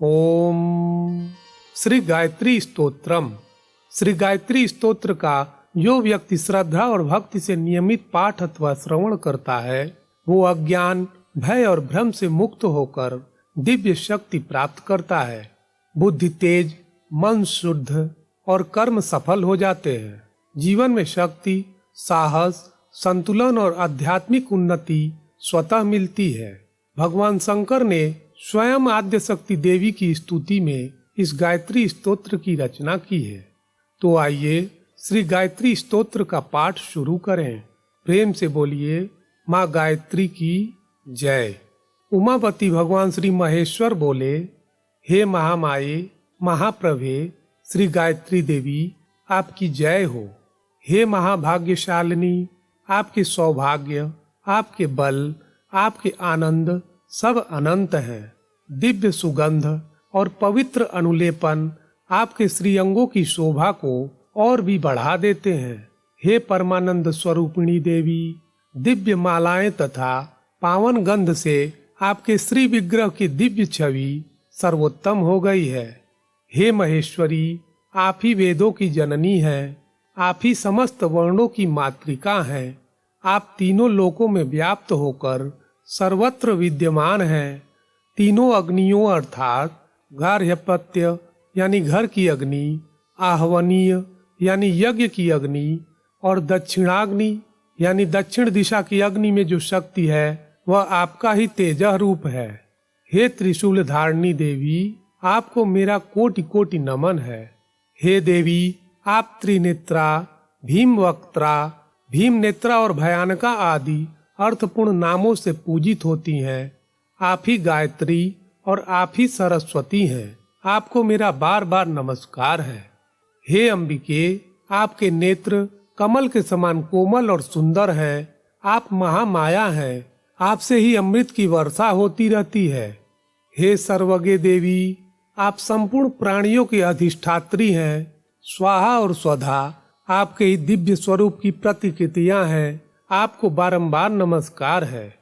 ओम श्री गायत्री स्तोत्रम। श्री गायत्री स्तोत्र का जो व्यक्ति श्रद्धा और भक्ति से नियमित पाठ अथवा श्रवण करता है वो अज्ञान, भय और भ्रम से मुक्त होकर दिव्य शक्ति प्राप्त करता है। बुद्धि तेज, मन शुद्ध और कर्म सफल हो जाते हैं। जीवन में शक्ति, साहस, संतुलन और आध्यात्मिक उन्नति स्वतः मिलती है। भगवान शंकर ने स्वयं आद्य शक्ति देवी की स्तुति में इस गायत्री स्तोत्र की रचना की है। तो आइए श्री गायत्री स्तोत्र का पाठ शुरू करें। प्रेम से बोलिए माँ गायत्री की जय। उमापति भगवान श्री महेश्वर बोले, हे महामाये महाप्रभे श्री गायत्री देवी, आपकी जय हो। हे महाभाग्यशालिनी, आपके सौभाग्य, आपके बल, आपके आनंद सब अनंत है। दिव्य सुगंध और पवित्र अनुलेपन आपके श्रीअंगों की शोभा को और भी बढ़ा देते हैं। हे परमानंद स्वरूपिणी देवी, दिव्य मालाएं तथा पावन गंध से आपके श्री विग्रह की दिव्य छवि सर्वोत्तम हो गई है। हे महेश्वरी, आप ही वेदों की जननी है, आप ही समस्त वर्णों की मातृका हैं। आप तीनों लोकों में व्याप्त होकर सर्वत्र विद्यमान हैं। तीनों अग्नियों अर्थात गार्हपत्य यानी घर की अग्नि, आहवनीय यानी यज्ञ की अग्नि और दक्षिणाग्नि यानी दक्षिण दिशा की अग्नि में जो शक्ति है वह आपका ही तेजः रूप है। हे त्रिशूल धारणी देवी, आपको मेरा कोटि कोटि नमन है। हे देवी, आप त्रिनेत्रा, भीमवक्त्रा, भीमनेत्रा और भयानका आदि अर्थपूर्ण नामों से पूजित होती हैं। आप ही गायत्री और आप ही सरस्वती हैं। आपको मेरा बार बार नमस्कार है। हे अंबिके, आपके नेत्र कमल के समान कोमल और सुंदर हैं। आप महामाया हैं। आपसे ही अमृत की वर्षा होती रहती है। हे सर्वज्ञ देवी, आप संपूर्ण प्राणियों की अधिष्ठात्री हैं। स्वाहा और स्वधा आपके ही दिव्य स्वरूप की प्रतिकृतियां हैं। आपको बारंबार नमस्कार है।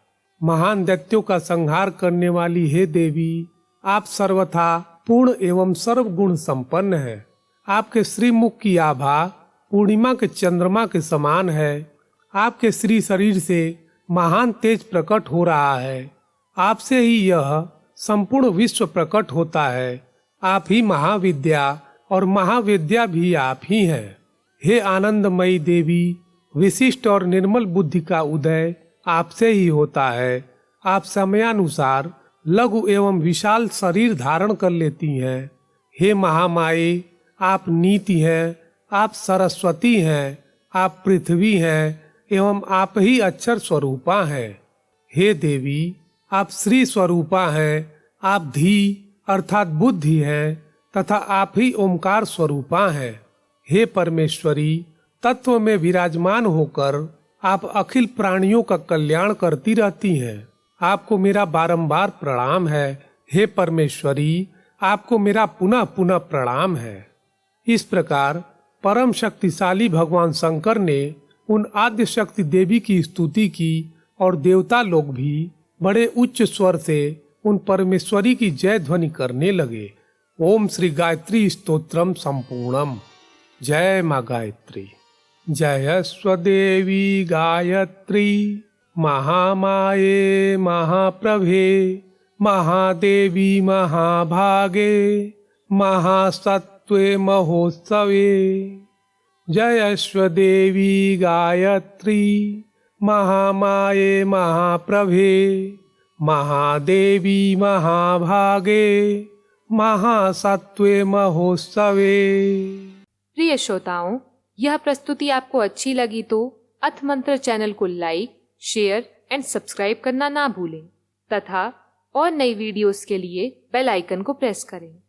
महान दैत्यों का संहार करने वाली हे देवी, आप सर्वथा पूर्ण एवं सर्वगुण संपन्न है। आपके श्रीमुख की आभा पूर्णिमा के चंद्रमा के समान है। आपके श्री शरीर से महान तेज प्रकट हो रहा है। आपसे ही यह संपूर्ण विश्व प्रकट होता है। आप ही महाविद्या और महाविद्या भी आप ही हैं। हे आनंदमयी देवी, विशिष्ट और निर्मल बुद्धि का उदय आपसे ही होता है। आप समयानुसार लघु एवं विशाल शरीर धारण कर लेती हैं। हे महामाये, आप नीति हैं, आप सरस्वती हैं, आप पृथ्वी हैं एवं आप ही अक्षर स्वरूपा हैं। हे देवी, आप श्री स्वरूपा हैं, आप धी अर्थात बुद्धि हैं तथा आप ही ओंकार स्वरूपा हैं। हे परमेश्वरी, तत्व में विराजमान होकर आप अखिल प्राणियों का कल्याण करती रहती हैं। आपको मेरा बारंबार प्रणाम है। हे परमेश्वरी, आपको मेरा पुनः पुनः प्रणाम है। इस प्रकार परम शक्तिशाली भगवान शंकर ने उन आद्य शक्ति देवी की स्तुति की और देवता लोग भी बड़े उच्च स्वर से उन परमेश्वरी की जय ध्वनि करने लगे। ओम श्री गायत्री स्तोत्रम संपूर्णम। जय माँ गायत्री। जय स्वदेवी गायत्री, महामाये महाप्रभे, महादेवी महाभागे, महासत्त्वे महोत्सवे। जय स्वदेवी गायत्री, महामाये महाप्रभे, महादेवी महाभागे, महासत्त्वे महोत्सवे। प्रिय श्रोताओं, यह प्रस्तुति आपको अच्छी लगी तो अथ मंत्र चैनल को लाइक, शेयर एंड सब्सक्राइब करना ना भूलें तथा और नई वीडियोस के लिए बेल आइकन को प्रेस करें।